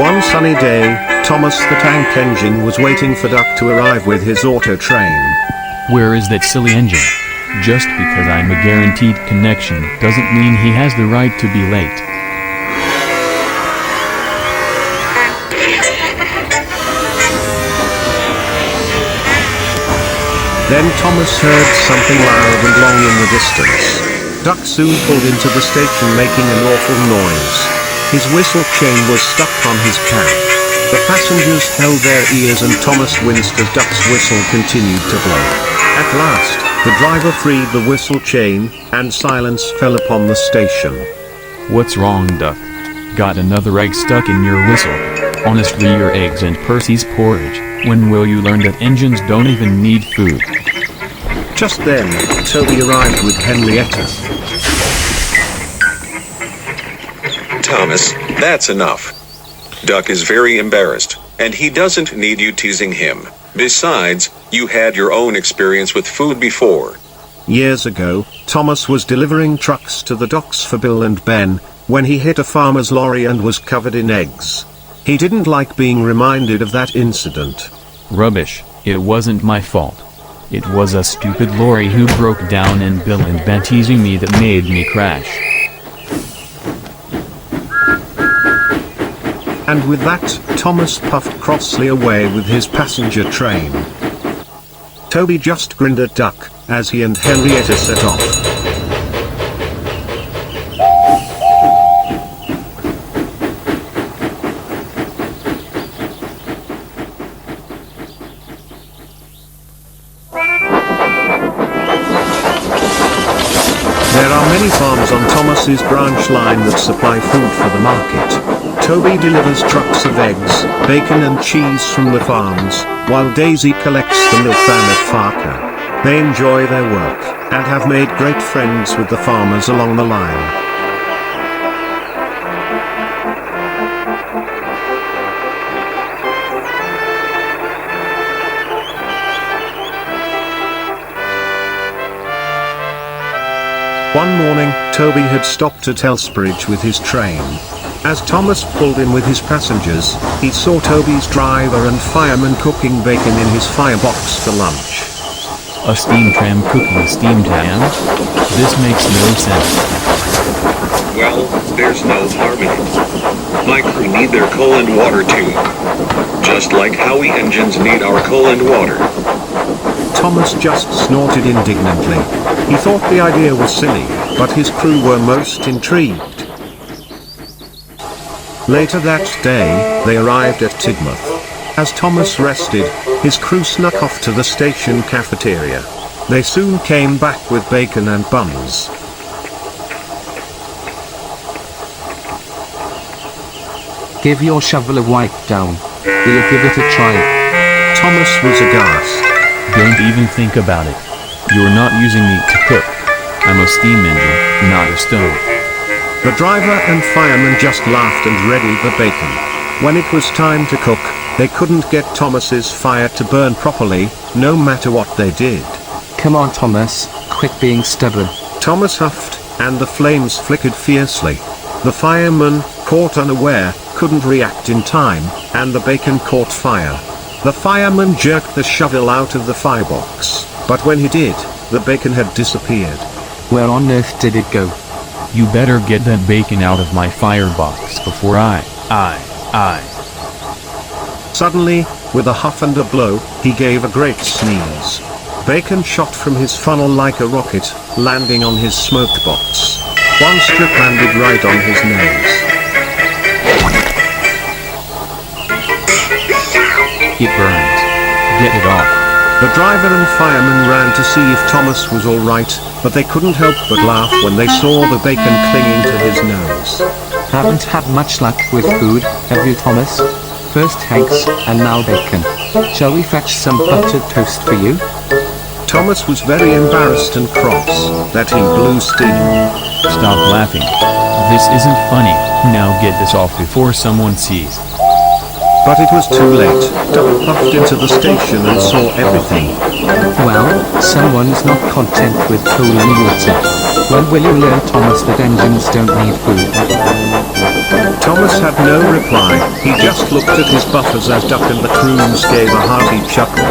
One sunny day, Thomas the tank engine was waiting for Duck to arrive with his auto train. Where is that silly engine? Just because I'm a guaranteed connection doesn't mean he has the right to be late. Then Thomas heard something loud and long in the distance. Duck soon pulled into the station making an awful noise. His whistle chain was stuck on his cab. The passengers held their ears and Thomas winced as Duck's whistle continued to blow. At last, the driver freed the whistle chain, and silence fell upon the station. What's wrong, Duck? Got another egg stuck in your whistle? Honestly, your eggs and Percy's porridge. When will you learn that engines don't even need food? Just then, Toby arrived with Henrietta. Thomas, that's enough. Duck is very embarrassed, and he doesn't need you teasing him. Besides, you had your own experience with food before. Years ago, Thomas was delivering trucks to the docks for Bill and Ben, when he hit a farmer's lorry and was covered in eggs. He didn't like being reminded of that incident. Rubbish, it wasn't my fault. It was a stupid lorry who broke down and Bill and Ben teasing me that made me crash. And with that, Thomas puffed crossly away with his passenger train. Toby just grinned at Duck, as he and Henrietta set off. There are many farms on Thomas's branch line that supply food for the market. Toby delivers trucks of eggs, bacon and cheese from the farms, while Daisy collects the milk van at Farker. They enjoy their work, and have made great friends with the farmers along the line. One morning, Toby had stopped at Elsbridge with his train. As Thomas pulled in with his passengers, he saw Toby's driver and fireman cooking bacon in his firebox for lunch. A steam tram cooking steamed ham? This makes no sense. Well, there's no harm in it. My crew need their coal and water too. Just like Huey engines need our coal and water. Thomas just snorted indignantly. He thought the idea was silly, but his crew were most intrigued. Later that day, they arrived at Tidmouth. As Thomas rested, his crew snuck off to the station cafeteria. They soon came back with bacon and buns. Give your shovel a wipe down. We'll give it a try. Thomas was aghast. Don't even think about it. You're not using me to cook. I'm a steam engine, not a stove. The driver and fireman just laughed and readied the bacon. When it was time to cook, they couldn't get Thomas's fire to burn properly, no matter what they did. Come on, Thomas, quit being stubborn. Thomas huffed, and the flames flickered fiercely. The fireman, caught unaware, couldn't react in time, and the bacon caught fire. The fireman jerked the shovel out of the firebox, but when he did, the bacon had disappeared. Where on earth did it go? You better get that bacon out of my firebox before I. Suddenly, with a huff and a blow, he gave a great sneeze. Bacon shot from his funnel like a rocket, landing on his smoked box. One strip landed right on his nose. It burns. Get it off. The driver and fireman ran to see if Thomas was alright, but they couldn't help but laugh when they saw the bacon clinging to his nose. Haven't had much luck with food, have you, Thomas? First eggs, and now bacon. Shall we fetch some buttered toast for you? Thomas was very embarrassed and cross that he blew steam. Stop laughing. This isn't funny. Now get this off before someone sees. But it was too late. Duck puffed into the station and saw everything. Well, someone's not content with coal and water. When will you learn, Thomas, that engines don't need food? Thomas had no reply. He just looked at his buffers as Duck and the croons gave a hearty chuckle.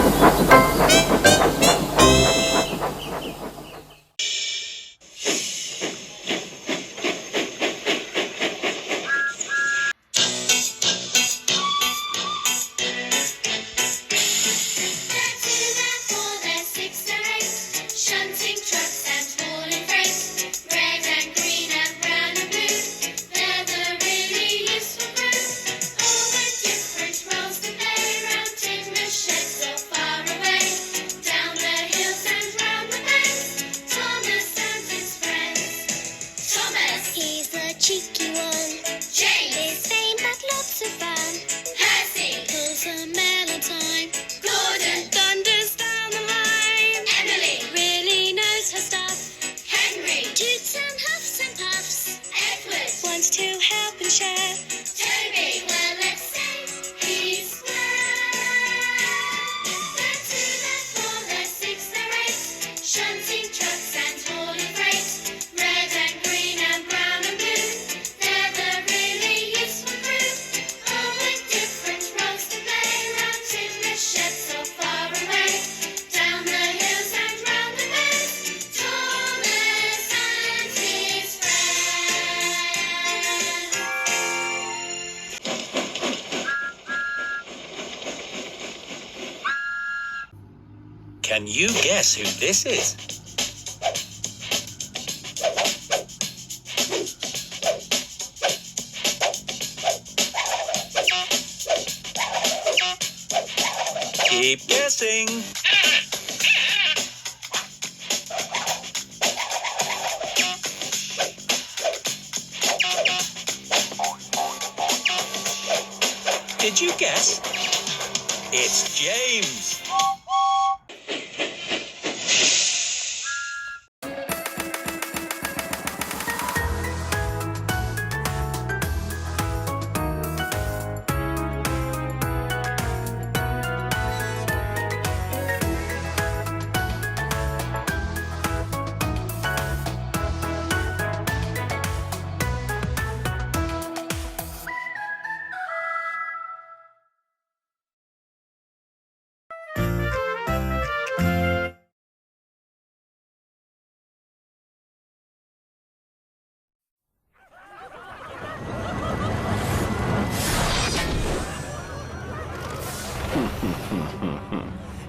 Cheeky one. James. His name had lots of fun. Percy. Pulls a mail on time. Gordon. Thunders down the line. Emily. Really knows her stuff. Henry. Toots and huffs and puffs. Edward. Wants to help and share. Toby. Well, let's say he's square. They're two, they're four, they're six, they're eight. Shunting trucks and hauling freight. Red and green and brown and blue. They're the really useful crew. All with different roles to play. Round in the shed so far away. Down the hills and round the bends. Thomas and his friends. Can you guess who this is? Keep guessing. Did you guess? It's James.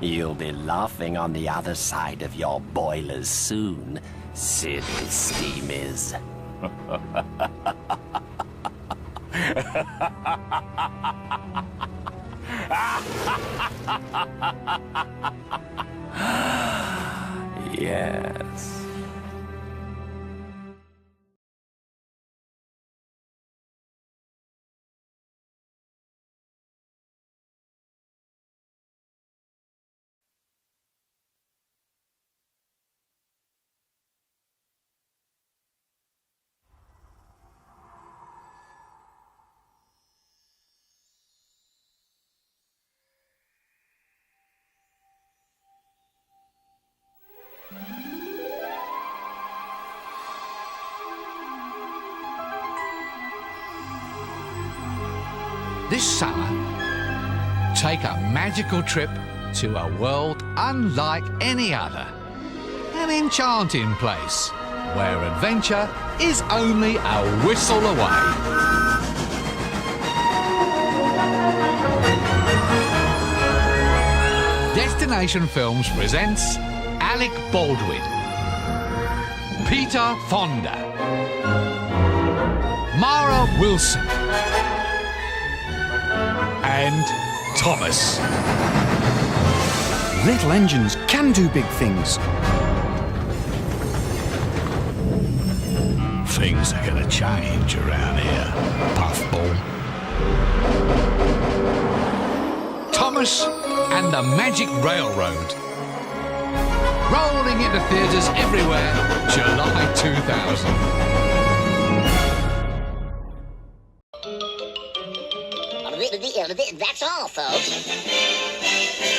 You'll be laughing on the other side of your boilers soon, silly steamers. Yes. This summer, take a magical trip to a world unlike any other. An enchanting place where adventure is only a whistle away. Destination Films presents Alec Baldwin, Peter Fonda, Mara Wilson, and Thomas. Little engines can do big things. Things are gonna change around here, Puffball. Thomas and the Magic Railroad. Rolling into theatres everywhere, July 2000. That's all, folks.